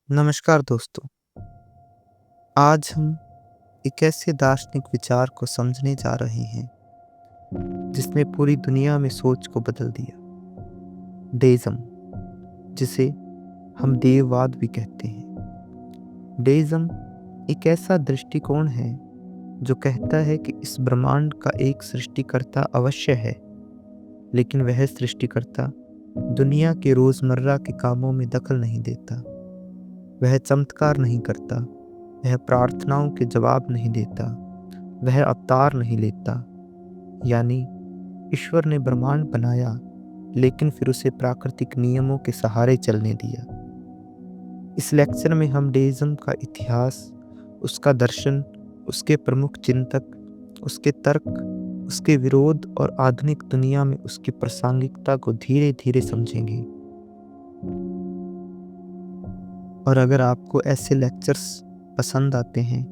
नमस्कार दोस्तों। आज हम एक ऐसे दार्शनिक विचार को समझने जा रहे हैं जिसने पूरी दुनिया में सोच को बदल दिया। डेइज्म, जिसे हम देववाद भी कहते हैं। डेइज्म एक ऐसा दृष्टिकोण है जो कहता है कि इस ब्रह्मांड का एक सृष्टिकर्ता अवश्य है, लेकिन वह सृष्टिकर्ता दुनिया के रोजमर्रा के कामों में दखल नहीं देता। वह चमत्कार नहीं करता, वह प्रार्थनाओं के जवाब नहीं देता, वह अवतार नहीं लेता। यानी ईश्वर ने ब्रह्मांड बनाया, लेकिन फिर उसे प्राकृतिक नियमों के सहारे चलने दिया। इस लेक्चर में हम डेइज्म का इतिहास, उसका दर्शन, उसके प्रमुख चिंतक, उसके तर्क, उसके विरोध और आधुनिक दुनिया में उसकी प्रासंगिकता को धीरे धीरे समझेंगे। और अगर आपको ऐसे लेक्चर्स पसंद आते हैं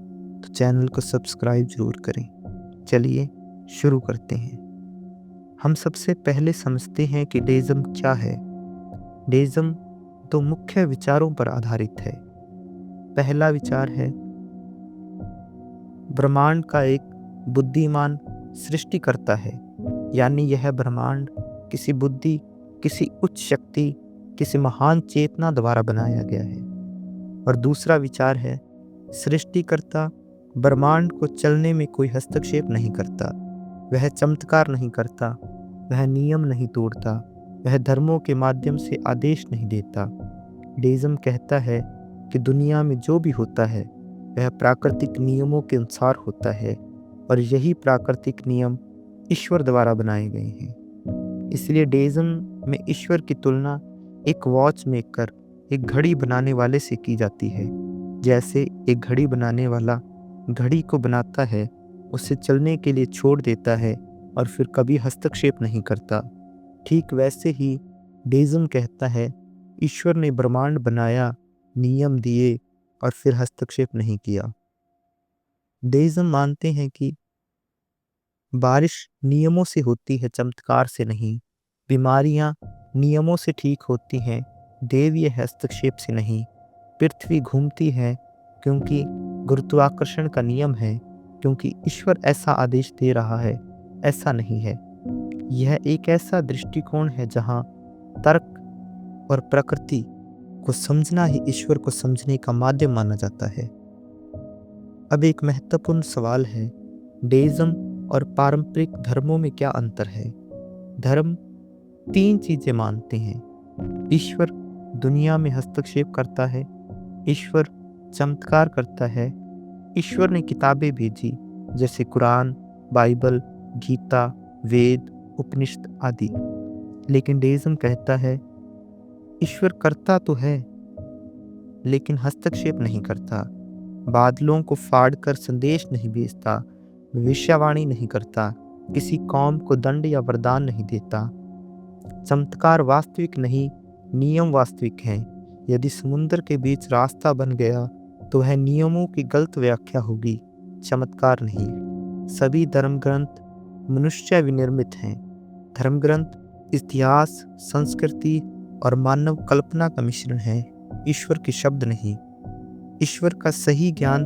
तो चैनल को सब्सक्राइब जरूर करें। चलिए शुरू करते हैं। हम सबसे पहले समझते हैं कि डेइज्म क्या है। डेइज्म दो मुख्य विचारों पर आधारित है। पहला विचार है ब्रह्मांड का एक बुद्धिमान सृष्टिकर्ता है, यानी यह ब्रह्मांड किसी बुद्धि, किसी उच्च शक्ति, किसी महान चेतना द्वारा बनाया गया है। और दूसरा विचार है सृष्टिकर्ता ब्रह्मांड को चलने में कोई हस्तक्षेप नहीं करता, वह चमत्कार नहीं करता, वह नियम नहीं तोड़ता, वह धर्मों के माध्यम से आदेश नहीं देता। डेइज्म कहता है कि दुनिया में जो भी होता है वह प्राकृतिक नियमों के अनुसार होता है, और यही प्राकृतिक नियम ईश्वर द्वारा बनाए गए हैं। इसलिए डेइज्म में ईश्वर की तुलना एक वॉच मेकर, एक घड़ी बनाने वाले से की जाती है। जैसे एक घड़ी बनाने वाला घड़ी को बनाता है, उसे चलने के लिए छोड़ देता है और फिर कभी हस्तक्षेप नहीं करता, ठीक वैसे ही डेइज्म कहता है ईश्वर ने ब्रह्मांड बनाया, नियम दिए और फिर हस्तक्षेप नहीं किया। डेइज्म मानते हैं कि बारिश नियमों से होती है, चमत्कार से नहीं। बीमारियां नियमों से ठीक होती हैं, देवीय हस्तक्षेप से नहीं। पृथ्वी घूमती है क्योंकि गुरुत्वाकर्षण का नियम है, क्योंकि ईश्वर ऐसा आदेश दे रहा है, ऐसा नहीं है। यह एक ऐसा दृष्टिकोण है जहां तर्क और प्रकृति को समझना ही ईश्वर को समझने का माध्यम माना जाता है। अब एक महत्वपूर्ण सवाल है, डेइज्म और पारंपरिक धर्मों में क्या अंतर है। धर्म तीन चीजें मानते हैं। ईश्वर दुनिया में हस्तक्षेप करता है, ईश्वर चमत्कार करता है, ईश्वर ने किताबें भेजी जैसे कुरान, बाइबल, गीता, वेद, उपनिषद आदि। लेकिन डेइज्म कहता है ईश्वर करता तो है, लेकिन हस्तक्षेप नहीं करता। बादलों को फाड़कर संदेश नहीं भेजता, भविष्यवाणी नहीं करता, किसी कौम को दंड या वरदान नहीं देता। चमत्कार वास्तविक नहीं, नियम वास्तविक हैं। यदि समुद्र के बीच रास्ता बन गया तो वह नियमों की गलत व्याख्या होगी, चमत्कार नहीं। सभी धर्म ग्रंथ मनुष्य विनिर्मित हैं। धर्म ग्रंथ इतिहास, संस्कृति और मानव कल्पना का मिश्रण है, ईश्वर के शब्द नहीं। ईश्वर का सही ज्ञान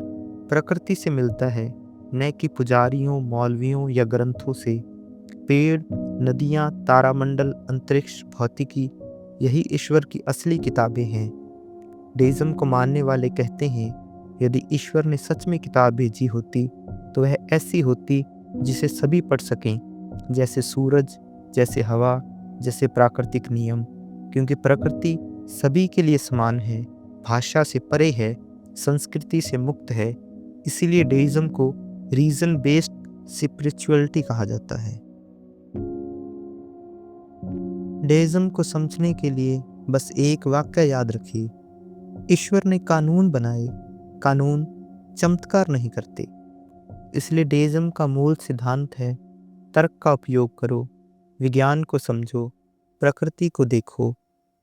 प्रकृति से मिलता है, न कि पुजारियों, मौलवियों या ग्रंथों से। पेड़, नदियां, तारामंडल, अंतरिक्ष, भौतिकी, यही ईश्वर की असली किताबें हैं। डेइज्म को मानने वाले कहते हैं यदि ईश्वर ने सच में किताब भेजी होती तो वह ऐसी होती जिसे सभी पढ़ सकें, जैसे सूरज, जैसे हवा, जैसे प्राकृतिक नियम। क्योंकि प्रकृति सभी के लिए समान है, भाषा से परे है, संस्कृति से मुक्त है। इसीलिए डेइज्म को रीजन बेस्ड स्पिरिचुअलिटी कहा जाता है। डेइज्म को समझने के लिए बस एक वाक्य याद रखिए, ईश्वर ने कानून बनाए, कानून चमत्कार नहीं करते। इसलिए डेइज्म का मूल सिद्धांत है तर्क का उपयोग करो, विज्ञान को समझो, प्रकृति को देखो,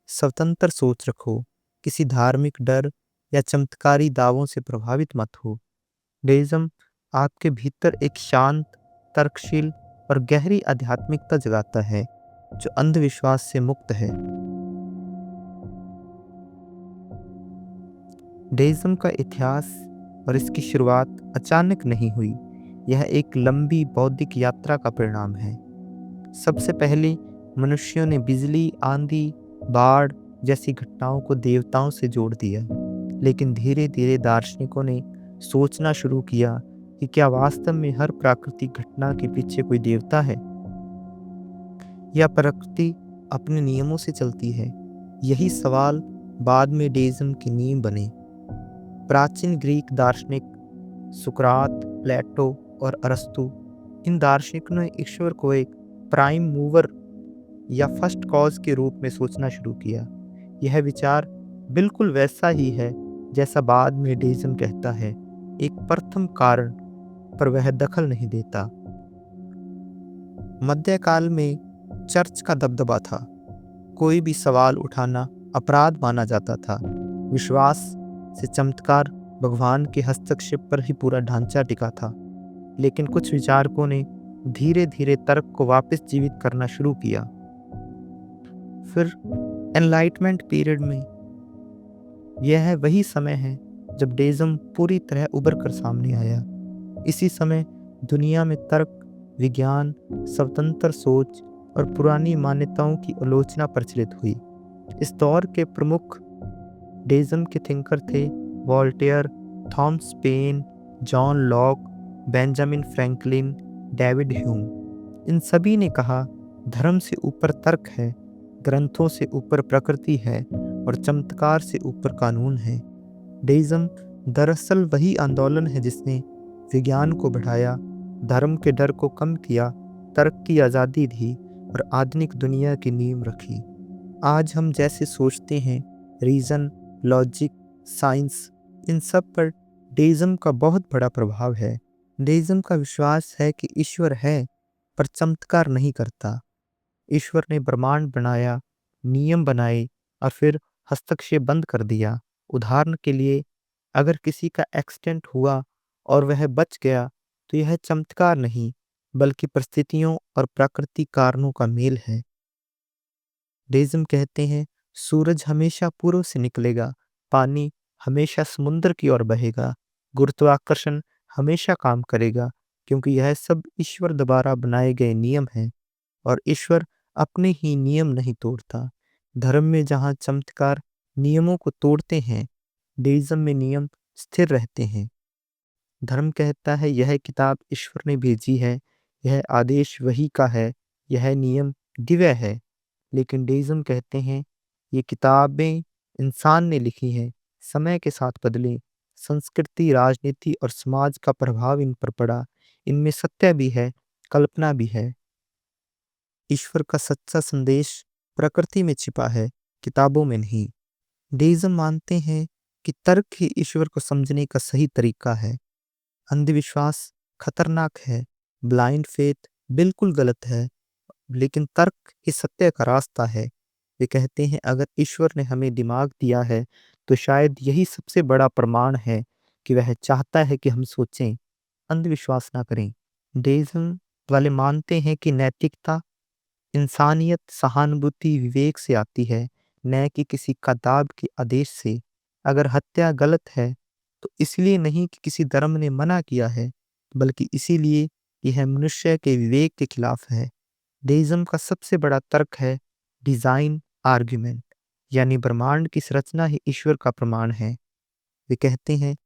स्वतंत्र सोच रखो, किसी धार्मिक डर या चमत्कारी दावों से प्रभावित मत हो। डेइज्म आपके भीतर एक शांत, तर्कशील और गहरी आध्यात्मिकता जगाता है जो अंधविश्वास से मुक्त है। डेइज्म का इतिहास और इसकी शुरुआत अचानक नहीं हुई। यह एक लंबी बौद्धिक यात्रा का परिणाम है। सबसे पहले मनुष्यों ने बिजली, आंधी, बाढ़ जैसी घटनाओं को देवताओं से जोड़ दिया। लेकिन धीरे-धीरे दार्शनिकों ने सोचना शुरू किया कि क्या वास्तव में हर प्राकृतिक घटना के पीछे कोई देवता है या प्रकृति अपने नियमों से चलती है। यही सवाल बाद में डेइज्म की नींव बने। प्राचीन ग्रीक दार्शनिक सुकरात, प्लेटो और अरस्तु, इन दार्शनिकों ने ईश्वर को एक प्राइम मूवर या फर्स्ट कॉज के रूप में सोचना शुरू किया। यह विचार बिल्कुल वैसा ही है जैसा बाद में डेइज्म कहता है, एक प्रथम कारण, पर वह दखल नहीं देता। मध्यकाल में चर्च का दबदबा था। कोई भी सवाल उठाना अपराध माना जाता था। विश्वास से चमत्कार, भगवान के हस्तक्षेप पर ही पूरा ढांचा टिका था। लेकिन कुछ विचारकों ने धीरे धीरे तर्क को वापस जीवित करना शुरू किया। फिर एनलाइटमेंट पीरियड में, यह वही समय है जब डेइज्म पूरी तरह उभर कर सामने आया। इसी समय दुनिया में तर्क, विज्ञान, स्वतंत्र सोच और पुरानी मान्यताओं की आलोचना प्रचलित हुई। इस दौर के प्रमुख डेइज्म के थिंकर थे Voltaire, Thomas Paine, John Locke, Benjamin Franklin, David Hume. इन सभी ने कहा, धर्म से ऊपर तर्क है, ग्रंथों से ऊपर प्रकृति है और चमत्कार से ऊपर कानून है। डेइज्म दरअसल वही आंदोलन है जिसने विज्ञान को बढ़ाया, धर्म के डर को कम किया, तर्क की आज़ादी दी और आधुनिक दुनिया की नींव रखी। आज हम जैसे सोचते हैं, रीज़न, लॉजिक, साइंस, इन सब पर डेइज्म का बहुत बड़ा प्रभाव है। डेइज्म का विश्वास है कि ईश्वर है पर चमत्कार नहीं करता। ईश्वर ने ब्रह्मांड बनाया, नियम बनाए और फिर हस्तक्षेप बंद कर दिया। उदाहरण के लिए, अगर किसी का एक्सीडेंट हुआ और वह बच गया तो यह चमत्कार नहीं बल्कि परिस्थितियों और प्राकृतिक कारणों का मेल है। डेइज्म कहते हैं, सूरज हमेशा पूर्व से निकलेगा, पानी हमेशा समुद्र की ओर बहेगा, गुरुत्वाकर्षण हमेशा काम करेगा, क्योंकि यह सब ईश्वर द्वारा बनाए गए नियम हैं और ईश्वर अपने ही नियम नहीं तोड़ता। धर्म में जहाँ चमत्कार नियमों को तोड़ते हैं, डेइज्म में नियम स्थिर रहते हैं। धर्म कहता है, यह किताब ईश्वर ने भेजी है, यह आदेश वही का है, यह नियम दिव्य है। लेकिन डेइज्म कहते हैं, ये किताबें इंसान ने लिखी हैं, समय के साथ बदली, संस्कृति, राजनीति और समाज का प्रभाव इन पर पड़ा। इनमें सत्य भी है, कल्पना भी है। ईश्वर का सच्चा संदेश प्रकृति में छिपा है, किताबों में नहीं। डेइज्म मानते हैं कि तर्क ही ईश्वर को समझने का सही तरीका है। अंधविश्वास खतरनाक है, ब्लाइंड फेथ बिल्कुल गलत है, लेकिन तर्क ही सत्य का रास्ता है। वे कहते हैं, अगर ईश्वर ने हमें दिमाग दिया है तो शायद यही सबसे बड़ा प्रमाण है कि वह चाहता है कि हम सोचें, अंधविश्वास ना करें। डेइज्म वाले मानते हैं कि नैतिकता, इंसानियत, सहानुभूति विवेक से आती है, न कि किसी किताब के आदेश से। अगर हत्या गलत है तो इसलिए नहीं कि किसी धर्म ने मना किया है, बल्कि इसीलिए कि यह मनुष्य के विवेक के खिलाफ है। डेइज्म का सबसे बड़ा तर्क है डिजाइन आर्ग्यूमेंट, यानी ब्रह्मांड की संरचना ही ईश्वर का प्रमाण है। वे कहते हैं,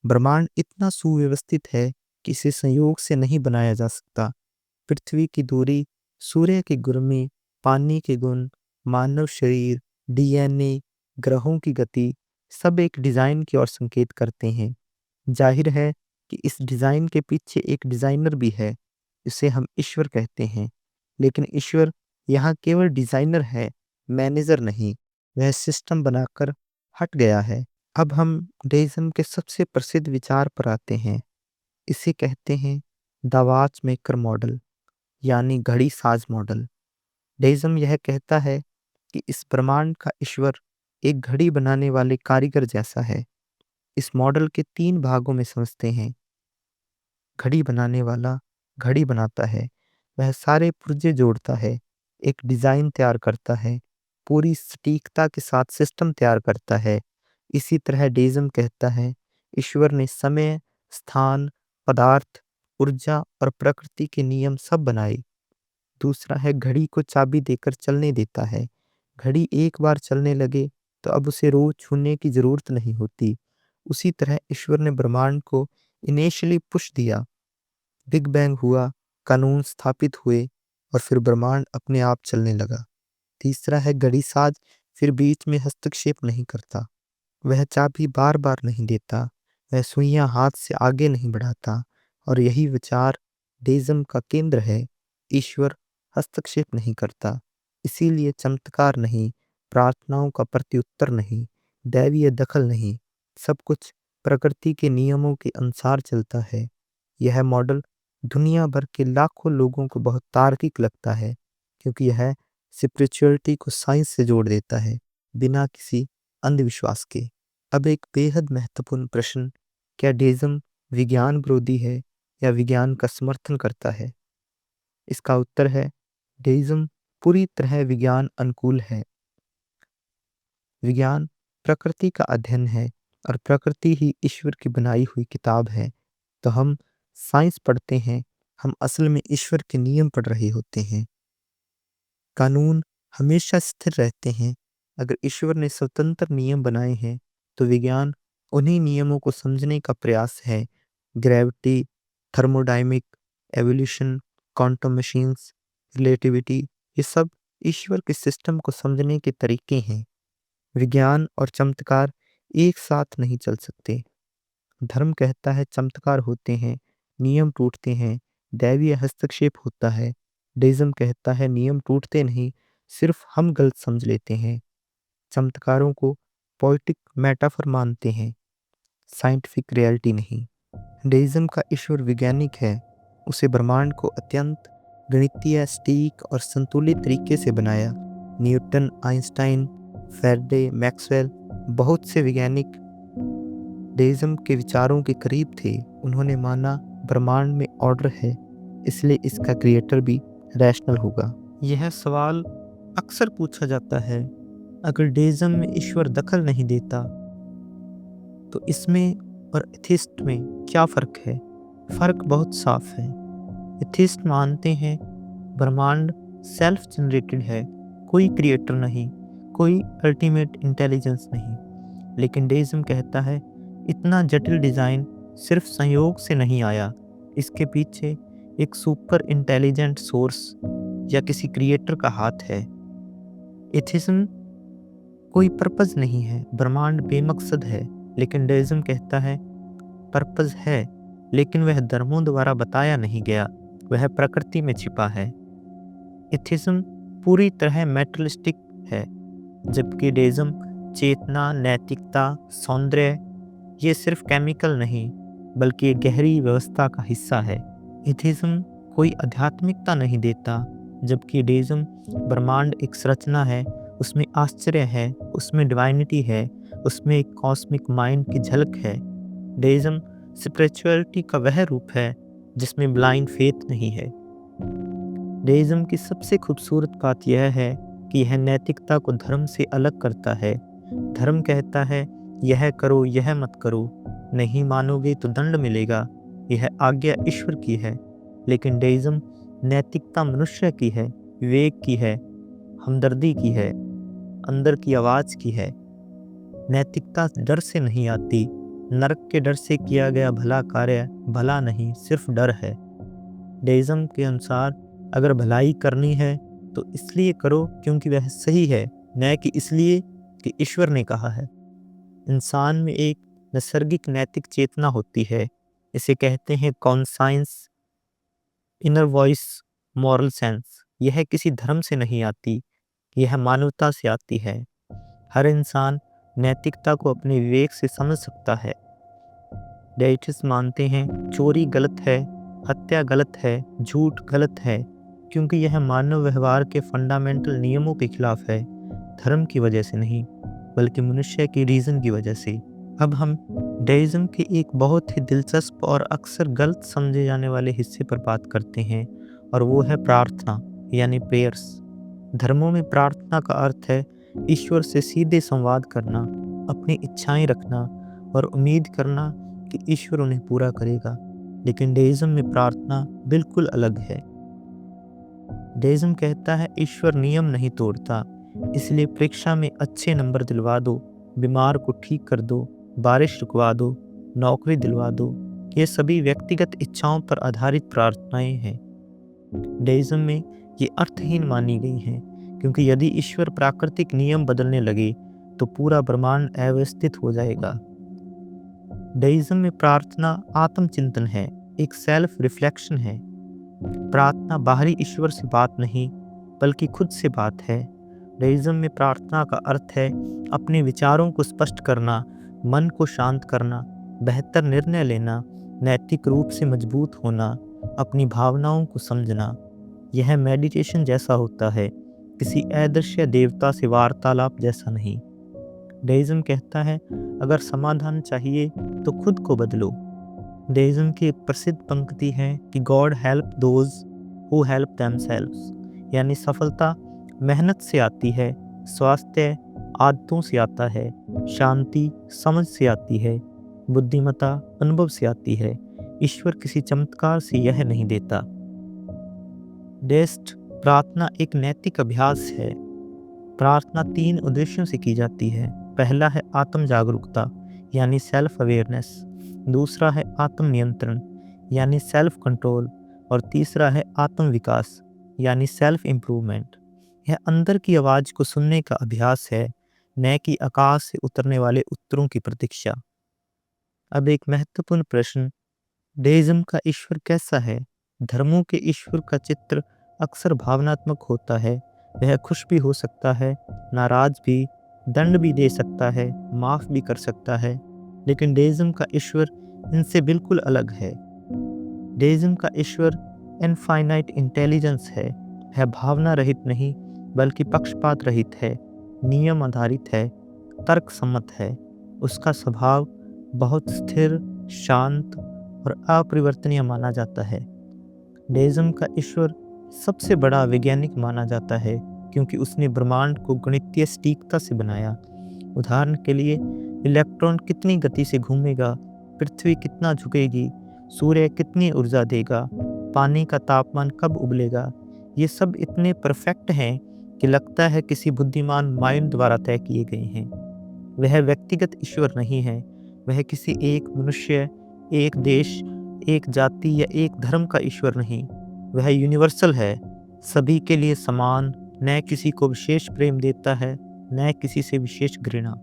ब्रह्मांड इतना सुव्यवस्थित है कि इसे संयोग से नहीं बनाया जा सकता। पृथ्वी की दूरी, सूर्य की गर्मी, पानी के गुण, मानव शरीर, डीएनए, ग्रहों की गति, सब एक डिजाइन की ओर संकेत करते हैं। जाहिर है कि इस डिजाइन के पीछे एक डिजाइनर भी है, इसे हम ईश्वर कहते हैं। लेकिन ईश्वर यहाँ केवल डिजाइनर है, मैनेजर नहीं। वह सिस्टम बनाकर हट गया है। अब हम डेइज्म के सबसे प्रसिद्ध विचार पर आते हैं। इसे कहते हैं द वॉच मेकर मॉडल, यानी घड़ी साज मॉडल। डेइज्म यह कहता है कि इस ब्रह्मांड का ईश्वर एक घड़ी बनाने वाले कारीगर जैसा है। इस मॉडल के 3 भागों में समझते हैं। घड़ी बनाने वाला घड़ी बनाता है, वह सारे पुर्जे जोड़ता है, एक डिजाइन तैयार करता है, पूरी सटीकता के साथ सिस्टम तैयार करता है। इसी तरह डेइज्म कहता है ईश्वर ने समय, स्थान, पदार्थ, ऊर्जा और प्रकृति के नियम सब बनाए। दूसरा है घड़ी को चाबी देकर चलने देता है। घड़ी एक बार चलने लगे तो अब उसे रोज छूने की जरूरत नहीं होती। उसी तरह ईश्वर ने ब्रह्मांड को इनिशियली पुश दिया, बिग बैंग हुआ, कानून स्थापित हुए और फिर ब्रह्मांड अपने आप चलने लगा। तीसरा है घड़ी साज फिर बीच में हस्तक्षेप नहीं करता। वह चाबी बार बार नहीं देता, वह सुइयां हाथ से आगे नहीं बढ़ाता। और यही विचार डेइज्म का केंद्र है। ईश्वर हस्तक्षेप नहीं करता, इसीलिए चमत्कार नहीं, प्रार्थनाओं का प्रत्युत्तर नहीं, दैवीय दखल नहीं, सब कुछ प्रकृति के नियमों के अनुसार चलता है। यह मॉडल दुनिया भर के लाखों लोगों को बहुत तार्किक लगता है, क्योंकि यह स्पिरिचुअलिटी को साइंस से जोड़ देता है, बिना किसी अंधविश्वास के। अब एक बेहद महत्वपूर्ण प्रश्न, क्या डेइज्म विज्ञान विरोधी है या विज्ञान का समर्थन करता है? इसका उत्तर है डेइज्म पूरी तरह विज्ञान अनुकूल है। विज्ञान प्रकृति का अध्ययन है और प्रकृति ही ईश्वर की बनाई हुई किताब है। तो हम साइंस पढ़ते हैं, हम असल में ईश्वर के नियम पढ़ रहे होते हैं। कानून हमेशा स्थिर रहते हैं। अगर ईश्वर ने स्वतंत्र नियम बनाए हैं तो विज्ञान उन्हीं नियमों को समझने का प्रयास है। Gravity, thermodynamic, evolution, quantum machines, relativity, ये सब ईश्वर के सिस्टम को समझने के तरीके हैं। विज्ञान और चमत्कार एक साथ नहीं चल सकते। धर्म कहता है चमत्कार होते हैं, नियम टूटते हैं, दैवीय हस्तक्षेप होता है। डेइज्म कहता है नियम टूटते नहीं, सिर्फ हम गलत समझ लेते हैं। चमत्कारों को पोएटिक मेटाफर मानते हैं, साइंटिफिक रियलिटी नहीं। डेइज्म का ईश्वर वैज्ञानिक है, उसे ब्रह्मांड को अत्यंत गणितीय, सटीक और संतुलित तरीके से बनाया। न्यूटन, आइंस्टाइन, फैराडे, मैक्सवेल, बहुत से वैज्ञानिक डेइज्म के विचारों के करीब थे। उन्होंने माना ब्रह्मांड में ऑर्डर है, इसलिए इसका क्रिएटर भी रैशनल होगा। यह सवाल अक्सर पूछा जाता है, अगर डेइज्म में ईश्वर दखल नहीं देता तो इसमें और एथिस्ट में क्या फ़र्क है? फ़र्क बहुत साफ है। एथिस्ट मानते हैं ब्रह्मांड सेल्फ जनरेटेड है, कोई क्रिएटर नहीं, कोई अल्टीमेट इंटेलिजेंस नहीं। लेकिन डेइज्म कहता है इतना जटिल डिज़ाइन सिर्फ संयोग से नहीं आया, इसके पीछे एक सुपर इंटेलिजेंट सोर्स या किसी क्रिएटर का हाथ है। एथिज्म कोई पर्पस नहीं है, ब्रह्मांड बेमकसद है। लेकिन डेइज्म कहता है पर्पस है, लेकिन वह धर्मों द्वारा बताया नहीं गया, वह प्रकृति में छिपा है। एथिज्म पूरी तरह मेटलिस्टिक है, जबकि डेइज्म चेतना, नैतिकता, सौंदर्य, ये सिर्फ केमिकल नहीं बल्कि एक गहरी व्यवस्था का हिस्सा है। एथिज्म कोई आध्यात्मिकता नहीं देता, जबकि डेइज्म ब्रह्मांड एक संरचना है, उसमें आश्चर्य है, उसमें डिवाइनिटी है, उसमें एक कॉस्मिक माइंड की झलक है। डेइज्म स्पिरिचुअलिटी का वह रूप है जिसमें ब्लाइंड फेथ नहीं है। डेइज्म की सबसे खूबसूरत बात यह है कि यह नैतिकता को धर्म से अलग करता है। धर्म कहता है यह करो, यह मत करो, नहीं मानोगे तो दंड मिलेगा, यह आज्ञा ईश्वर की है। लेकिन डेइज्म नैतिकता मनुष्य की है, विवेक की है, हमदर्दी की है, अंदर की आवाज़ की है। नैतिकता डर से नहीं आती, नरक के डर से किया गया भला कार्य भला नहीं, सिर्फ डर है। डेइज्म के अनुसार अगर भलाई करनी है तो इसलिए करो क्योंकि वह सही है, न कि इसलिए कि ईश्वर ने कहा है। इंसान में एक नैसर्गिक नैतिक चेतना होती है, इसे कहते हैं conscience, inner voice, moral sense. यह किसी धर्म से नहीं आती, यह मानवता से आती है। हर इंसान नैतिकता को अपने विवेक से समझ सकता है। डेइटिस्ट मानते हैं चोरी गलत है, हत्या गलत है, झूठ गलत है, क्योंकि यह मानव व्यवहार के फंडामेंटल नियमों के खिलाफ है, धर्म की वजह से नहीं बल्कि मनुष्य की रीज़न की वजह से। अब हम डेइज्म के एक बहुत ही दिलचस्प और अक्सर गलत समझे जाने वाले हिस्से पर बात करते हैं, और वो है प्रार्थना यानी प्रेयर्स। धर्मों में प्रार्थना का अर्थ है ईश्वर से सीधे संवाद करना, अपनी इच्छाएं रखना और उम्मीद करना कि ईश्वर उन्हें पूरा करेगा। लेकिन डेइज्म में प्रार्थना बिल्कुल अलग है। डेइज्म कहता है ईश्वर नियम नहीं तोड़ता, इसलिए परीक्षा में अच्छे नंबर दिलवा दो, बीमार को ठीक कर दो, बारिश रुकवा दो, नौकरी दिलवा दो। ये सभी व्यक्तिगत इच्छाओं पर आधारित प्रार्थनाएं हैं। डेइज्म में ये अर्थहीन मानी गई हैं, क्योंकि यदि ईश्वर प्राकृतिक नियम बदलने लगे तो पूरा ब्रह्मांड अव्यवस्थित हो जाएगा। डेइज्म में प्रार्थना आत्मचिंतन है, एक सेल्फ रिफ्लेक्शन है। प्रार्थना बाहरी ईश्वर से बात नहीं, बल्कि खुद से बात है। डेइज्म में प्रार्थना का अर्थ है अपने विचारों को स्पष्ट करना, मन को शांत करना, बेहतर निर्णय लेना, नैतिक रूप से मजबूत होना, अपनी भावनाओं को समझना। यह मेडिटेशन जैसा होता है, किसी अदृश्य देवता से वार्तालाप जैसा नहीं। डेइज्म कहता है अगर समाधान चाहिए तो खुद को बदलो। डेइज्म की एक प्रसिद्ध पंक्ति है कि God help those who help themselves, यानी सफलता मेहनत से आती है, स्वास्थ्य आदतों से आता है, शांति समझ से आती है, बुद्धिमत्ता अनुभव से आती है। ईश्वर किसी चमत्कार से यह नहीं देता। डेस्ट प्रार्थना एक नैतिक अभ्यास है। प्रार्थना 3 उद्देश्यों से की जाती है। पहला है आत्म जागरूकता यानी सेल्फ अवेयरनेस, दूसरा है आत्म नियंत्रण यानी सेल्फ कंट्रोल, और तीसरा है आत्म विकास यानी सेल्फ इम्प्रूवमेंट। यह अंदर की आवाज़ को सुनने का अभ्यास है, न कि आकाश से उतरने वाले उत्तरों की प्रतीक्षा। अब एक महत्वपूर्ण प्रश्न, डेइज्म का ईश्वर कैसा है? धर्मों के ईश्वर का चित्र अक्सर भावनात्मक होता है। वह खुश भी हो सकता है, नाराज भी, दंड भी दे सकता है, माफ भी कर सकता है। लेकिन डेइज्म का ईश्वर इनसे बिल्कुल अलग है। डेइज्म का ईश्वर इनफाइनाइट इंटेलिजेंस है। वह भावना रहित नहीं, बल्कि पक्षपात रहित है, नियम आधारित है, तर्क सम्मत है। उसका स्वभाव बहुत स्थिर, शांत और अपरिवर्तनीय माना जाता है। डेइज्म का ईश्वर सबसे बड़ा वैज्ञानिक माना जाता है, क्योंकि उसने ब्रह्मांड को गणितीय सटीकता से बनाया। उदाहरण के लिए, इलेक्ट्रॉन कितनी गति से घूमेगा, पृथ्वी कितना झुकेगी, सूर्य कितनी ऊर्जा देगा, पानी का तापमान कब उबलेगा, ये सब इतने परफेक्ट हैं कि लगता है किसी बुद्धिमान माइंड द्वारा तय किए गए हैं। वह व्यक्तिगत ईश्वर नहीं है, वह किसी एक मनुष्य, एक देश, एक जाति या एक धर्म का ईश्वर नहीं। वह यूनिवर्सल है, सभी के लिए समान, न किसी को विशेष प्रेम देता है, न किसी से विशेष घृणा।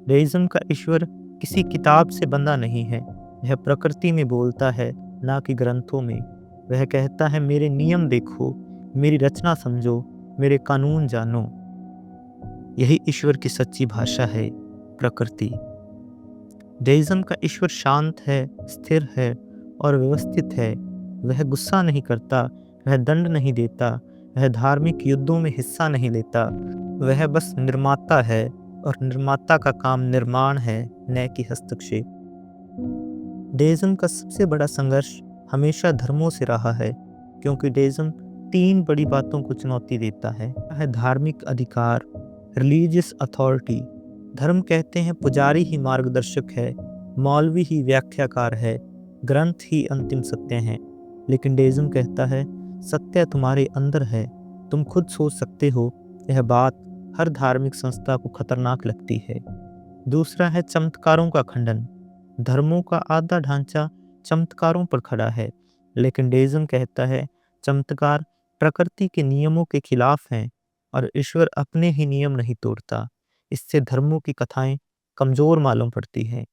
डेइज्म का ईश्वर किसी किताब से बंधा नहीं है, वह प्रकृति में बोलता है, ना कि ग्रंथों में। वह कहता है मेरे नियम देखो, मेरी रचना समझो, मेरे कानून जानो। यही ईश्वर की सच्ची भाषा है, प्रकृति। डेइज्म का ईश्वर शांत है, स्थिर है और व्यवस्थित है। वह गुस्सा नहीं करता, वह दंड नहीं देता, वह धार्मिक युद्धों में हिस्सा नहीं लेता। वह बस निर्माता है, और निर्माता का काम निर्माण है, न कि हस्तक्षेप। डेइज्म का सबसे बड़ा संघर्ष हमेशा धर्मों से रहा है, क्योंकि डेइज्म 3 बड़ी बातों को चुनौती देता है धार्मिक अधिकार, रिलीजियस अथॉरिटी। धर्म कहते हैं पुजारी ही मार्गदर्शक है, मौलवी ही व्याख्याकार है, ग्रंथ ही अंतिम सत्य हैं। लेकिन डेइज्म कहता है सत्य तुम्हारे अंदर है, तुम खुद सोच सकते हो। यह बात हर धार्मिक संस्था को खतरनाक लगती है। दूसरा है चमत्कारों का खंडन। धर्मों का आधा ढांचा चमत्कारों पर खड़ा है, लेकिन डेइज्म कहता है चमत्कार प्रकृति के नियमों के खिलाफ हैं, और ईश्वर अपने ही नियम नहीं तोड़ता। इससे धर्मों की कथाएं कमजोर मालूम पड़ती हैं।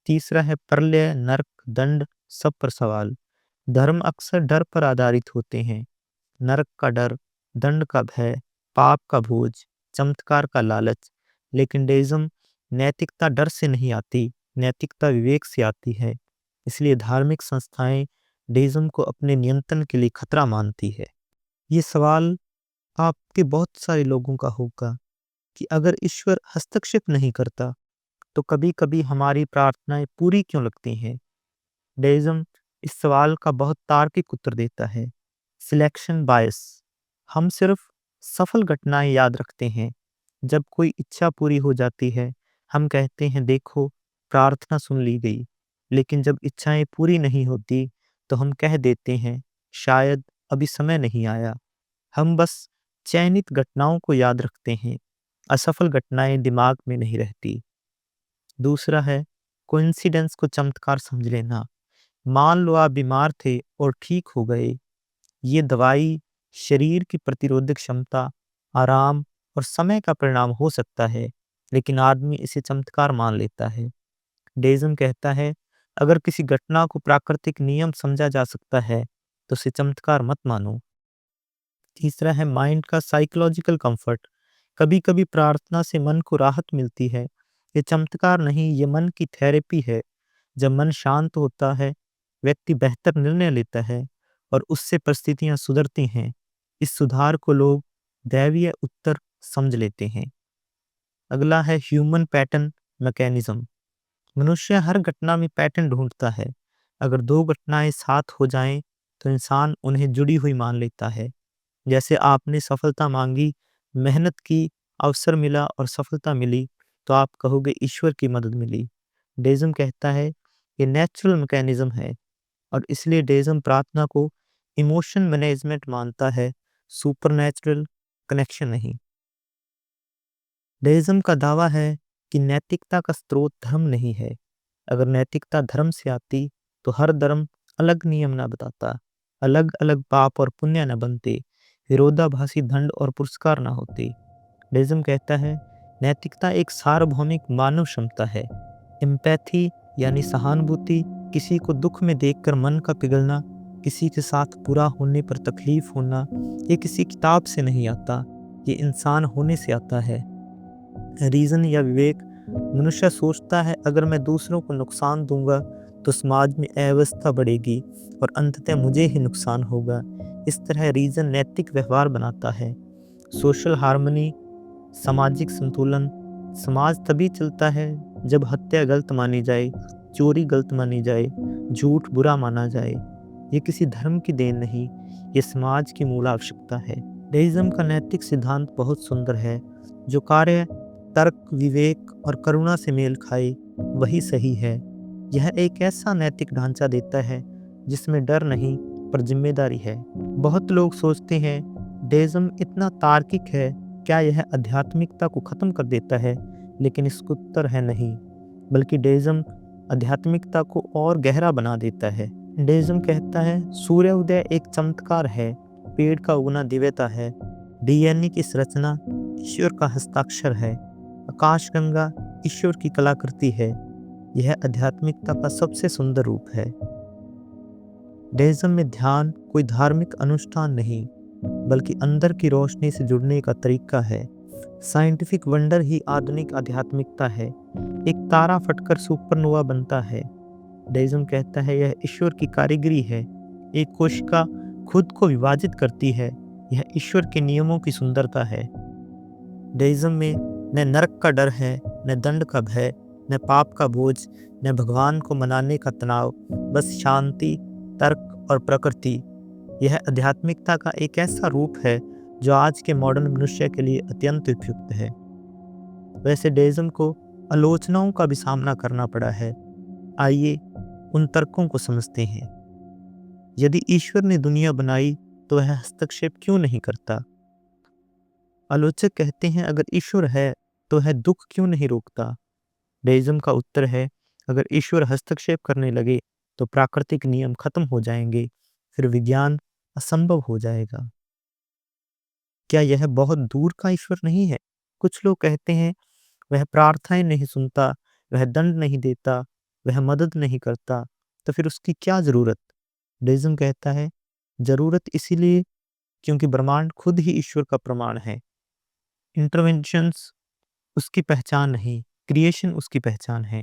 तीसरा है प्रलय, नरक, दंड, सब पर सवाल। धर्म अक्सर डर पर आधारित होते हैं, नरक का डर, दंड का भय, पाप का बोझ, चमत्कार का लालच। लेकिन डेइज्म नैतिकता डर से नहीं आती, नैतिकता विवेक से आती है। इसलिए धार्मिक संस्थाएं डेइज्म को अपने नियंत्रण के लिए खतरा मानती है। ये सवाल आपके बहुत सारे लोगों का होगा कि अगर ईश्वर हस्तक्षेप नहीं करता तो कभी-कभी हमारी प्रार्थनाएं पूरी क्यों लगती हैं? डेइज्म इस सवाल का बहुत तार्किक उत्तर देता है, सिलेक्शन बायस। हम सिर्फ सफल घटनाएं याद रखते हैं, जब कोई इच्छा पूरी हो जाती है हम कहते हैं देखो प्रार्थना सुन ली गई, लेकिन जब इच्छाएं पूरी नहीं होती तो हम कह देते हैं शायद अभी समय नहीं आया। हम बस चयनित घटनाओं को याद रखते हैं, असफल घटनाएं दिमाग में नहीं रहती। दूसरा है कोइंसिडेंस को चमत्कार समझ लेना। मान लो आप बीमार थे और ठीक हो गए। ये दवाई, शरीर की प्रतिरोधक क्षमता, आराम और समय का परिणाम हो सकता है, लेकिन आदमी इसे चमत्कार मान लेता है। डेज़न कहता है अगर किसी घटना को प्राकृतिक नियम समझा जा सकता है तो उसे चमत्कार मत मानो। तीसरा है माइंड का साइकोलॉजिकल कंफर्ट। कभी कभी प्रार्थना से मन को राहत मिलती है। ये चमत्कार नहीं, ये मन की थेरेपी है। जब मन शांत होता है, व्यक्ति बेहतर निर्णय लेता है और उससे परिस्थितियां सुधरती हैं। इस सुधार को लोग दैवीय उत्तर समझ लेते हैं। अगला है ह्यूमन पैटर्न मैकेनिज्म। मनुष्य हर घटना में पैटर्न ढूंढता है। अगर दो घटनाएं साथ हो जाएं तो इंसान उन्हें जुड़ी हुई मान लेता है। जैसे आपने सफलता मांगी, मेहनत की, अवसर मिला और सफलता मिली, तो आप कहोगे ईश्वर की मदद मिली। डेज़म कहता है ये नेचुरल मैकेनिज्म है और इसलिए डेज़म प्रार्थना को इमोशन मैनेजमेंट मानता है, सुपरनैचुरल कनेक्शन नहीं। डेज़म का दावा है कि नैतिकता का स्रोत धर्म नहीं है। अगर नैतिकता धर्म से आती तो हर धर्म अलग नियम ना बताता, अलग अलग पाप और पुण्य न बनते, विरोधाभासी दंड और पुरस्कार ना होते। डेज़म कहता है नैतिकता एक सार्वभौमिक मानव क्षमता है। एम्पैथी यानी सहानुभूति, किसी को दुख में देखकर मन का पिघलना, किसी के साथ बुरा होने पर तकलीफ होना, ये किसी किताब से नहीं आता, ये इंसान होने से आता है। रीजन या विवेक, मनुष्य सोचता है अगर मैं दूसरों को नुकसान दूंगा तो समाज में अव्यवस्था बढ़ेगी और अंततः मुझे ही नुकसान होगा। इस तरह रीजन नैतिक व्यवहार बनाता है। सोशल हार्मनी, सामाजिक संतुलन। समाज तभी चलता है जब हत्या गलत मानी जाए, चोरी गलत मानी जाए, झूठ बुरा माना जाए। ये किसी धर्म की देन नहीं, ये समाज की मूल आवश्यकता है। डेइज्म का नैतिक सिद्धांत बहुत सुंदर है। जो कार्य तर्क, विवेक और करुणा से मेल खाए वही सही है। यह एक ऐसा नैतिक ढांचा देता है जिसमें डर नहीं पर जिम्मेदारी है। बहुत लोग सोचते हैं डेइज्म इतना तार्किक है, क्या यह आध्यात्मिकता को खत्म कर देता है? लेकिन इसका उत्तर है नहीं, बल्कि डेइज्म आध्यात्मिकता को और गहरा बना देता है। डेइज्म कहता है सूर्योदय एक चमत्कार है, पेड़ का उगना दिव्यता है, डीएनए की संरचना ईश्वर का हस्ताक्षर है, आकाशगंगा ईश्वर की कलाकृति है। यह आध्यात्मिकता का सबसे सुंदर रूप है। डेइज्म में ध्यान कोई धार्मिक अनुष्ठान नहीं, बल्कि अंदर की रोशनी से जुड़ने का तरीका है। साइंटिफिक वंडर ही आधुनिक आध्यात्मिकता है। एक तारा फटकर सुपरनोवा बनता है। डेइज्म कहता है यह ईश्वर की कारीगरी है। एक कोशिका खुद को विभाजित करती है, यह ईश्वर के नियमों की सुंदरता है। डेइज्म में न नरक का डर है, न दंड का भय, न पाप का बोझ, न भगवान को मनाने का तनाव, बस शांति, तर्क और प्रकृति। यह आध्यात्मिकता का एक ऐसा रूप है जो आज के मॉडर्न मनुष्य के लिए अत्यंत उपयुक्त है। वैसे डेइज्म को आलोचनाओं का भी सामना करना पड़ा है। आइए उन तर्कों को समझते हैं। यदि ईश्वर ने दुनिया बनाई तो वह हस्तक्षेप क्यों नहीं करता? आलोचक कहते हैं अगर ईश्वर है तो वह दुख क्यों नहीं रोकता? डेइज्म का उत्तर है अगर ईश्वर हस्तक्षेप करने लगे तो प्राकृतिक नियम खत्म हो जाएंगे, फिर विज्ञान असंभव हो जाएगा। क्या यह बहुत दूर का ईश्वर नहीं है? कुछ लोग कहते हैं वह प्रार्थनाएं नहीं सुनता, वह दंड नहीं देता, वह मदद नहीं करता, तो फिर उसकी क्या जरूरत? डेइज्म कहता है जरूरत इसीलिए क्योंकि ब्रह्मांड खुद ही ईश्वर का प्रमाण है। इंटरवेंशंस उसकी पहचान नहीं, क्रिएशन उसकी पहचान है।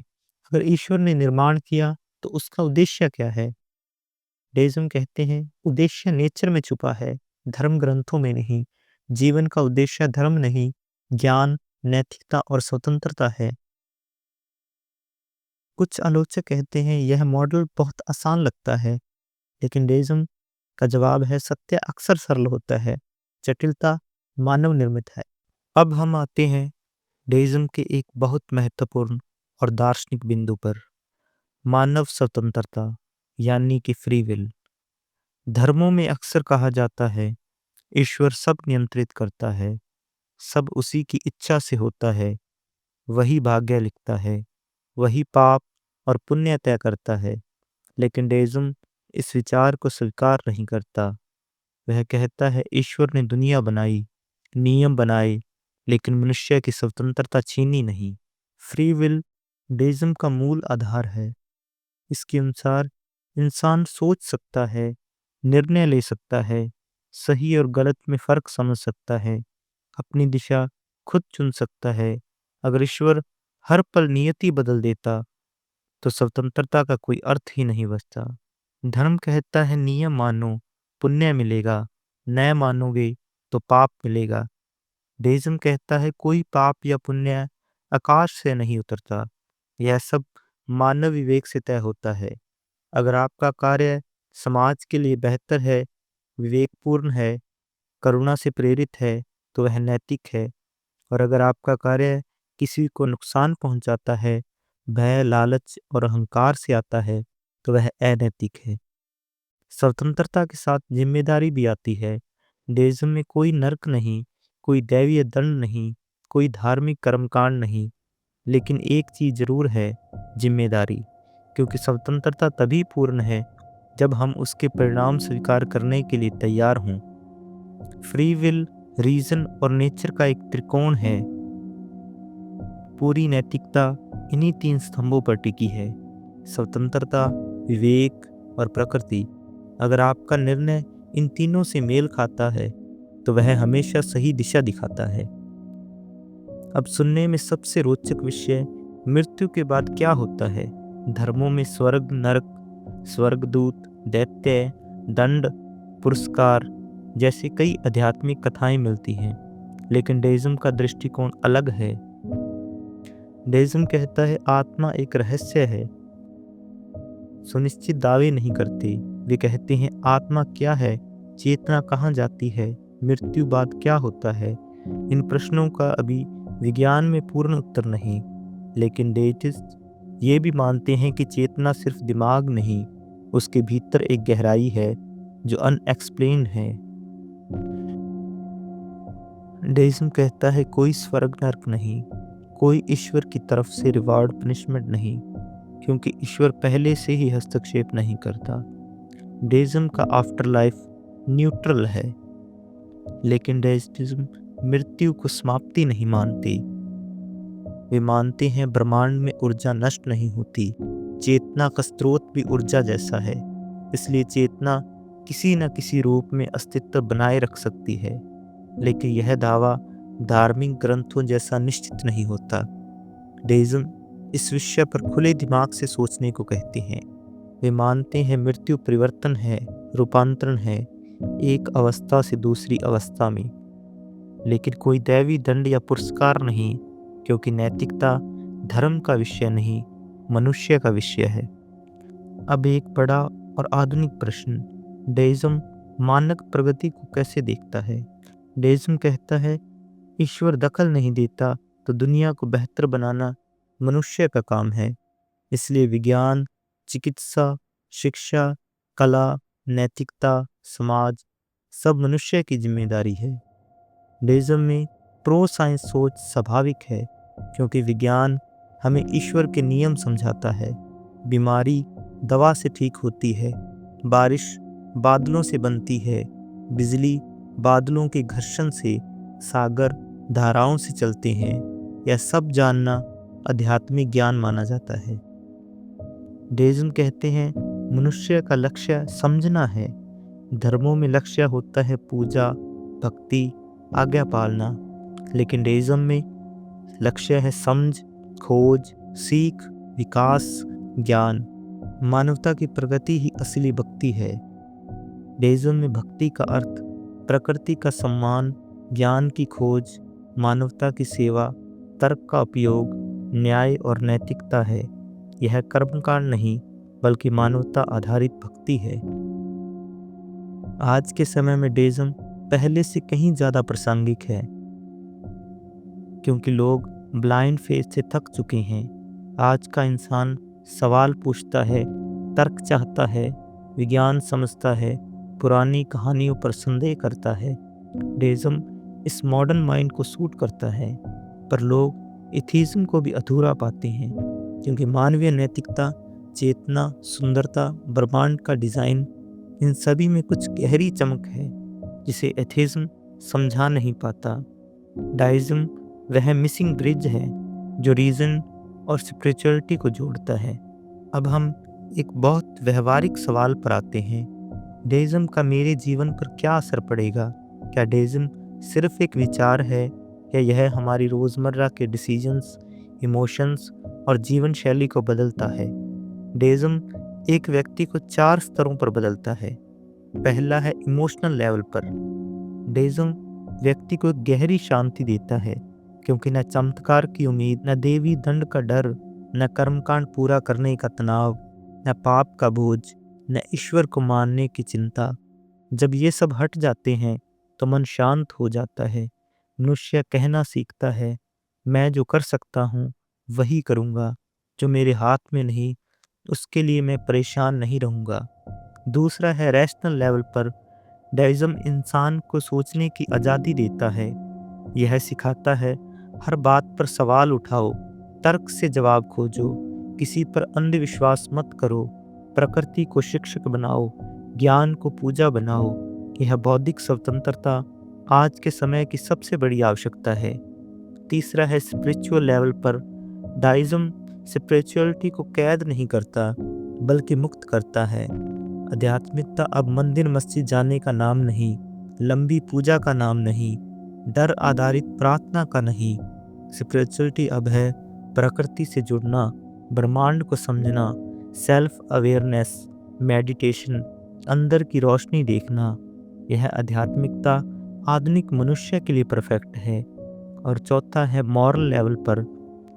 अगर ईश्वर ने निर्माण किया तो उसका उद्देश्य क्या है? डेइज्म कहते हैं उद्देश्य नेचर में छुपा है, धर्म ग्रंथों में नहीं। जीवन का उद्देश्य धर्म नहीं, ज्ञान, नैतिकता और स्वतंत्रता है। कुछ आलोचक कहते हैं यह मॉडल बहुत आसान लगता है, लेकिन डेइज्म का जवाब है सत्य अक्सर सरल होता है, जटिलता मानव निर्मित है। अब हम आते हैं डेइज्म के एक बहुत महत्वपूर्ण और दार्शनिक बिंदु पर, मानव स्वतंत्रता यानी कि फ्री विल। धर्मों में अक्सर कहा जाता है ईश्वर सब नियंत्रित करता है, सब उसी की इच्छा से होता है, वही भाग्य लिखता है, वही पाप और पुण्य तय करता है। लेकिन डेइज्म इस विचार को स्वीकार नहीं करता। वह कहता है ईश्वर ने दुनिया बनाई, नियम बनाए, लेकिन मनुष्य की स्वतंत्रता छीनी नहीं। फ्री विल डेइज्म का मूल आधार है। इसके अनुसार इंसान सोच सकता है, निर्णय ले सकता है, सही और गलत में फर्क समझ सकता है, अपनी दिशा खुद चुन सकता है। अगर ईश्वर हर पल नियति बदल देता तो स्वतंत्रता का कोई अर्थ ही नहीं बचता। धर्म कहता है नियम मानो, पुण्य मिलेगा, न मानोगे तो पाप मिलेगा। डेइज्म कहता है कोई पाप या पुण्य आकाश से नहीं उतरता, यह सब मानव विवेक से तय होता है। अगर आपका कार्य समाज के लिए बेहतर है, विवेकपूर्ण है, करुणा से प्रेरित है, तो वह नैतिक है। और अगर आपका कार्य किसी को नुकसान पहुंचाता है, भय, लालच और अहंकार से आता है, तो वह अनैतिक है। स्वतंत्रता के साथ जिम्मेदारी भी आती है। डेइज्म में कोई नर्क नहीं, कोई दैवीय दंड नहीं, कोई धार्मिक कर्मकांड नहीं, लेकिन एक चीज जरूर है, जिम्मेदारी। क्योंकि स्वतंत्रता तभी पूर्ण है जब हम उसके परिणाम स्वीकार करने के लिए तैयार हों। फ्री विल, रीजन और नेचर का एक त्रिकोण है। पूरी नैतिकता इन्हीं तीन स्तंभों पर टिकी है, स्वतंत्रता, विवेक और प्रकृति। अगर आपका निर्णय इन तीनों से मेल खाता है तो वह हमेशा सही दिशा दिखाता है। अब सुनने में सबसे रोचक विषय, मृत्यु के बाद क्या होता है। धर्मों में स्वर्ग, नरक, स्वर्गदूत, दैत्य, दंड, पुरस्कार जैसे कई आध्यात्मिक कथाएं मिलती हैं, लेकिन डेइज्म का दृष्टिकोण अलग है। डेइज्म कहता है आत्मा एक रहस्य है। सुनिश्चित दावे नहीं करते, वे कहते हैं आत्मा क्या है, चेतना कहाँ जाती है, मृत्यु बाद क्या होता है। इन प्रश्नों का अभी विज्ञान में पूर्ण उत्तर नहीं, लेकिन डेइस्ट ये भी मानते हैं कि चेतना सिर्फ दिमाग नहीं, उसके भीतर एक गहराई है जो अनएक्सप्लेन्ड है। डेइज्म कहता है कोई स्वर्ग नरक नहीं, कोई ईश्वर की तरफ से रिवार्ड पनिशमेंट नहीं, क्योंकि ईश्वर पहले से ही हस्तक्षेप नहीं करता। डेइज्म का आफ्टर लाइफ न्यूट्रल है, लेकिन डेइज्म मृत्यु को समाप्ति नहीं मानती। वे मानते हैं ब्रह्मांड में ऊर्जा नष्ट नहीं होती, चेतना का स्रोत भी ऊर्जा जैसा है, इसलिए चेतना किसी न किसी रूप में अस्तित्व बनाए रख सकती है। लेकिन यह दावा धार्मिक ग्रंथों जैसा निश्चित नहीं होता। डेइज्म इस विषय पर खुले दिमाग से सोचने को कहते हैं। वे मानते हैं मृत्यु परिवर्तन है, रूपांतरण है, एक अवस्था से दूसरी अवस्था में, लेकिन कोई दैवी दंड या पुरस्कार नहीं, क्योंकि नैतिकता धर्म का विषय नहीं, मनुष्य का विषय है। अब एक बड़ा और आधुनिक प्रश्न, डेइज्म मानव प्रगति को कैसे देखता है। डेइज्म कहता है ईश्वर दखल नहीं देता तो दुनिया को बेहतर बनाना मनुष्य का काम है। इसलिए विज्ञान, चिकित्सा, शिक्षा, कला, नैतिकता, समाज सब मनुष्य की जिम्मेदारी है। डेइज्म में प्रो साइंस सोच स्वाभाविक है, क्योंकि विज्ञान हमें ईश्वर के नियम समझाता है। बीमारी दवा से ठीक होती है, बारिश बादलों से बनती है, बिजली बादलों के घर्षण से, सागर धाराओं से चलते हैं। यह सब जानना आध्यात्मिक ज्ञान माना जाता है। डेइज्म कहते हैं मनुष्य का लक्ष्य समझना है। धर्मों में लक्ष्य होता है पूजा, भक्ति, आज्ञा पालना, लेकिन डेइज्म में लक्ष्य है समझ, खोज, सीख, विकास, ज्ञान। मानवता की प्रगति ही असली भक्ति है। डेइज्म में भक्ति का अर्थ प्रकृति का सम्मान, ज्ञान की खोज, मानवता की सेवा, तर्क का उपयोग, न्याय और नैतिकता है। यह कर्मकांड नहीं, बल्कि मानवता आधारित भक्ति है। आज के समय में डेइज्म पहले से कहीं ज्यादा प्रासंगिक है, क्योंकि लोग ब्लाइंड फेथ से थक चुके हैं। आज का इंसान सवाल पूछता है, तर्क चाहता है, विज्ञान समझता है, पुरानी कहानियों पर संदेह करता है। डेज़म इस मॉडर्न माइंड को सूट करता है, पर लोग एथीज़्म को भी अधूरा पाते हैं, क्योंकि मानवीय नैतिकता, चेतना, सुंदरता, ब्रह्मांड का डिज़ाइन, इन सभी में कुछ गहरी चमक है जिसे एथीज़्म समझा नहीं पाता। डाइज़्म वह मिसिंग ब्रिज है जो रीज़न और स्पिरिचुअलिटी को जोड़ता है। अब हम एक बहुत व्यवहारिक सवाल पर आते हैं, डेज़म का मेरे जीवन पर क्या असर पड़ेगा? क्या डेज़म सिर्फ एक विचार है या यह हमारी रोज़मर्रा के डिसीजंस, इमोशंस और जीवन शैली को बदलता है? डेज़म एक व्यक्ति को 4 स्तरों पर बदलता है। पहला है इमोशनल लेवल पर। डेज़म व्यक्ति को एक गहरी शांति देता है, क्योंकि न चमत्कार की उम्मीद, न देवी दंड का डर, न कर्मकांड पूरा करने का तनाव, न पाप का बोझ, न ईश्वर को मानने की चिंता। जब ये सब हट जाते हैं तो मन शांत हो जाता है। मनुष्य कहना सीखता है, मैं जो कर सकता हूँ वही करूँगा, जो मेरे हाथ में नहीं उसके लिए मैं परेशान नहीं रहूँगा। दूसरा है रैशनल लेवल पर। डेज़म इंसान को सोचने की आज़ादी देता है। यह सिखाता है, हर बात पर सवाल उठाओ, तर्क से जवाब खोजो, किसी पर अंधविश्वास मत करो, प्रकृति को शिक्षक बनाओ, ज्ञान को पूजा बनाओ। यह बौद्धिक स्वतंत्रता आज के समय की सबसे बड़ी आवश्यकता है। तीसरा है स्पिरिचुअल लेवल पर। डाइज़म स्पिरिचुअलिटी को कैद नहीं करता, बल्कि मुक्त करता है। आध्यात्मिकता अब मंदिर मस्जिद जाने का नाम नहीं, लंबी पूजा का नाम नहीं, डर आधारित प्रार्थना का नहीं। स्पिरिचुअलिटी अब है प्रकृति से जुड़ना, ब्रह्मांड को समझना, सेल्फ अवेयरनेस, मेडिटेशन, अंदर की रोशनी देखना। यह आध्यात्मिकता आधुनिक मनुष्य के लिए परफेक्ट है। और चौथा है मॉरल लेवल पर।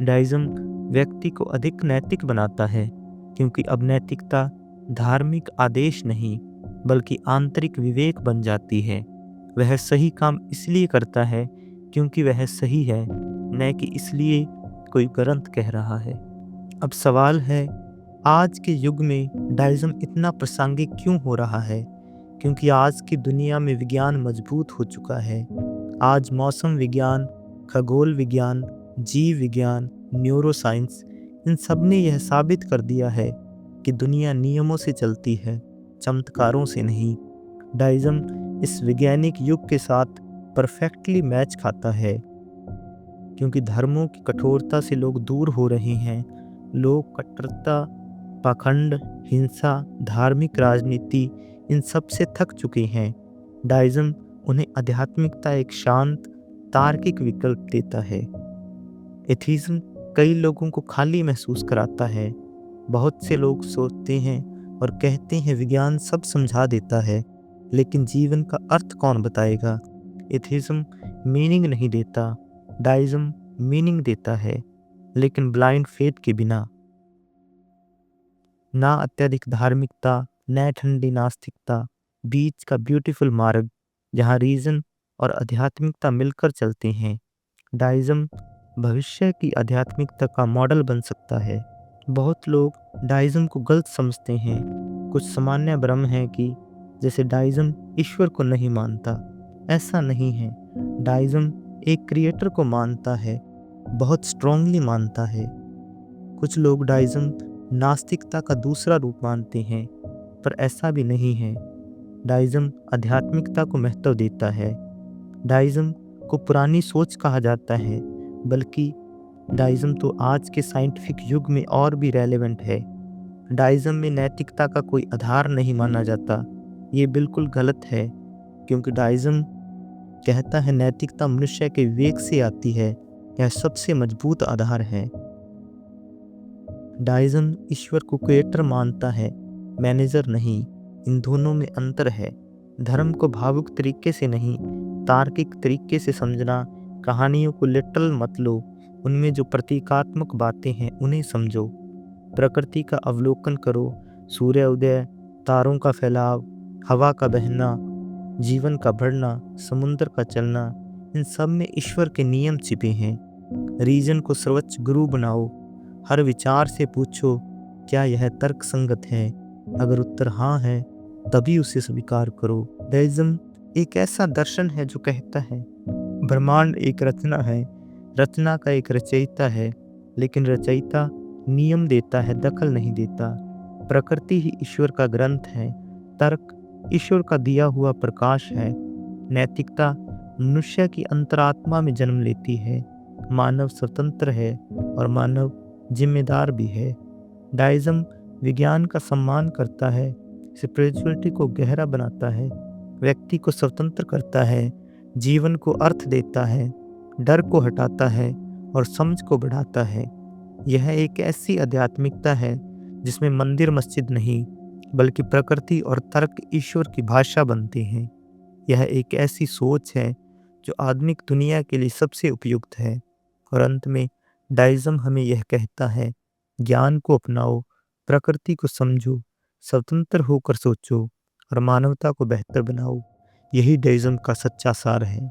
डाइज़म व्यक्ति को अधिक नैतिक बनाता है, क्योंकि अब नैतिकता धार्मिक आदेश नहीं, बल्कि आंतरिक विवेक बन जाती है। वह सही काम इसलिए करता है क्योंकि वह सही है, न कि इसलिए कोई ग्रंथ कह रहा है। अब सवाल है, आज के युग में डाइज़म इतना प्रासंगिक क्यों हो रहा है? क्योंकि आज की दुनिया में विज्ञान मजबूत हो चुका है। आज मौसम विज्ञान, खगोल विज्ञान, जीव विज्ञान, न्यूरोसाइंस, इन सब ने यह साबित कर दिया है कि दुनिया नियमों से चलती है, चमत्कारों से नहीं। डाइज़म इस वैज्ञानिक युग के साथ परफेक्टली मैच खाता है, क्योंकि धर्मों की कठोरता से लोग दूर हो रहे हैं। लोग कट्टरता, पाखंड, हिंसा, धार्मिक राजनीति, इन सब से थक चुके हैं। डाइज़म उन्हें आध्यात्मिकता एक शांत, तार्किक विकल्प देता है। एथीज़्म कई लोगों को खाली महसूस कराता है। बहुत से लोग सोचते हैं और कहते हैं विज्ञान सब समझा देता है, लेकिन जीवन का अर्थ कौन बताएगा? एथीज़्म मीनिंग नहीं देता, डाइज़म मीनिंग देता है, लेकिन ब्लाइंड फेथ के बिना। ना अत्यधिक धार्मिकता, न ठंडी नास्तिकता, बीच का ब्यूटीफुल मार्ग, जहाँ रीजन और आध्यात्मिकता मिलकर चलते हैं। डाइज़म भविष्य की आध्यात्मिकता का मॉडल बन सकता है। बहुत लोग डाइज़म को गलत समझते हैं। कुछ सामान्य भ्रम है कि जैसे डाइज़म ईश्वर को नहीं मानता। ऐसा नहीं है। डाइज़म एक क्रिएटर को मानता है, बहुत स्ट्रांगली मानता है। कुछ लोग डाइज़म नास्तिकता का दूसरा रूप मानते हैं, पर ऐसा भी नहीं है। डाइज़म आध्यात्मिकता को महत्व देता है। डाइज़म को पुरानी सोच कहा जाता है, बल्कि डाइज़म तो आज के साइंटिफिक युग में और भी रेलेवेंट है। डाइज़म में नैतिकता का कोई आधार नहीं माना जाता। ये बिल्कुल गलत है, क्योंकि डाइज़म कहता है नैतिकता मनुष्य के विवेक से आती है। यह सबसे मजबूत आधार है। डाइज़म ईश्वर को क्रिएटर मानता है, मैनेजर नहीं। इन दोनों में अंतर है। धर्म को भावुक तरीके से नहीं, तार्किक तरीके से समझना। कहानियों को लिटरल मत लो, उनमें जो प्रतीकात्मक बातें हैं उन्हें समझो। प्रकृति का अवलोकन करो, सूर्य उदय, तारों का फैलाव, हवा का बहना, जीवन का बढ़ना, समुद्र का चलना, इन सब में ईश्वर के नियम छिपे हैं। रीजन को सर्वोच्च गुरु बनाओ। हर विचार से पूछो, क्या यह तर्क संगत है? अगर उत्तर हाँ है, तभी उसे स्वीकार करो। डेइज्म एक ऐसा दर्शन है जो कहता है ब्रह्मांड एक रचना है, रचना का एक रचयिता है, लेकिन रचयिता नियम देता है, दखल नहीं देता। प्रकृति ही ईश्वर का ग्रंथ है, तर्क ईश्वर का दिया हुआ प्रकाश है। नैतिकता मनुष्य की अंतरात्मा में जन्म लेती है। मानव स्वतंत्र है और मानव जिम्मेदार भी है। डाइज्म विज्ञान का सम्मान करता है, स्पिरिचुअलिटी को गहरा बनाता है, व्यक्ति को स्वतंत्र करता है, जीवन को अर्थ देता है, डर को हटाता है और समझ को बढ़ाता है। यह एक ऐसी आध्यात्मिकता है जिसमें मंदिर मस्जिद नहीं, बल्कि प्रकृति और तर्क ईश्वर की भाषा बनते हैं। यह एक ऐसी सोच है जो आधुनिक दुनिया के लिए सबसे उपयुक्त है। और अंत में डाइज्म हमें यह कहता है, ज्ञान को अपनाओ, प्रकृति को समझो, स्वतंत्र होकर सोचो और मानवता को बेहतर बनाओ। यही डाइज्म का सच्चा सार है।